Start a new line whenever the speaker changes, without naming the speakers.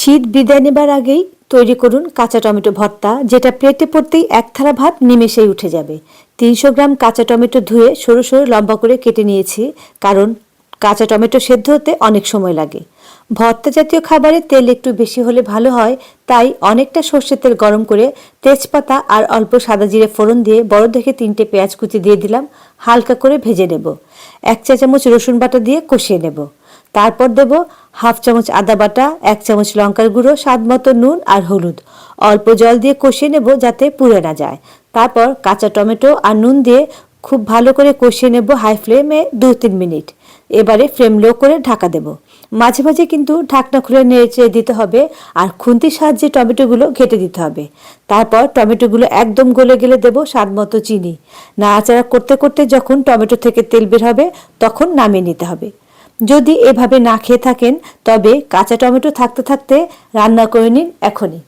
শীত বিদায় নেবার আগেই তৈরি করুন কাঁচা টমেটো ভর্তা, যেটা প্লেটে পড়তেই এক থালা ভাত নিমেষেই উঠে যাবে। 300 গ্রাম কাঁচা টমেটো ধুয়ে সরু সরু লম্বা করে কেটে নিয়েছি, কারণ কাঁচা টমেটো সেদ্ধ হতে অনেক সময় লাগে। ভর্তা জাতীয় খাবারে তেল একটু বেশি হলে ভালো হয়, তাই অনেকটা সর্ষের তেল গরম করে তেজপাতা আর অল্প সাদা জিরে ফোড়ন দিয়ে বড় দেখে 3টে পেঁয়াজ কুচি দিয়ে দিলাম। হালকা করে ভেজে নেব। 1 চা চামচ রসুন বাটা দিয়ে কষিয়ে নেব। তারপর দেব হাফ চামচ আদা বাটা, 1 চামচ লঙ্কার গুঁড়ো, স্বাদ মতো নুন আর হলুদ। অল্প জল দিয়ে কষিয়ে নেব যাতে পুড়ে না যায়। তারপর কাঁচা টমেটো আর নুন দিয়ে খুব ভালো করে কষিয়ে নেব হাই ফ্লেমে 2-3 মিনিট। এবারে ফ্লেম লো করে ঢাকা দেব। মাঝে মাঝে কিন্তু ঢাকনা খুলে নেড়ে দিতে হবে, আর খুন্তির সাহায্যে টমেটোগুলো ঘেটে দিতে হবে। তারপর টমেটোগুলো একদম গলে গেলে দেব স্বাদ মতো চিনি। নাড়াচাড়া করতে করতে যখন টমেটো থেকে তেল বের হবে তখন নামিয়ে নিতে হবে। যদি এভাবে না খেয়ে থাকেন তবে কাঁচা টমেটো থাকতে থাকতে রান্না করে নিন এখনই।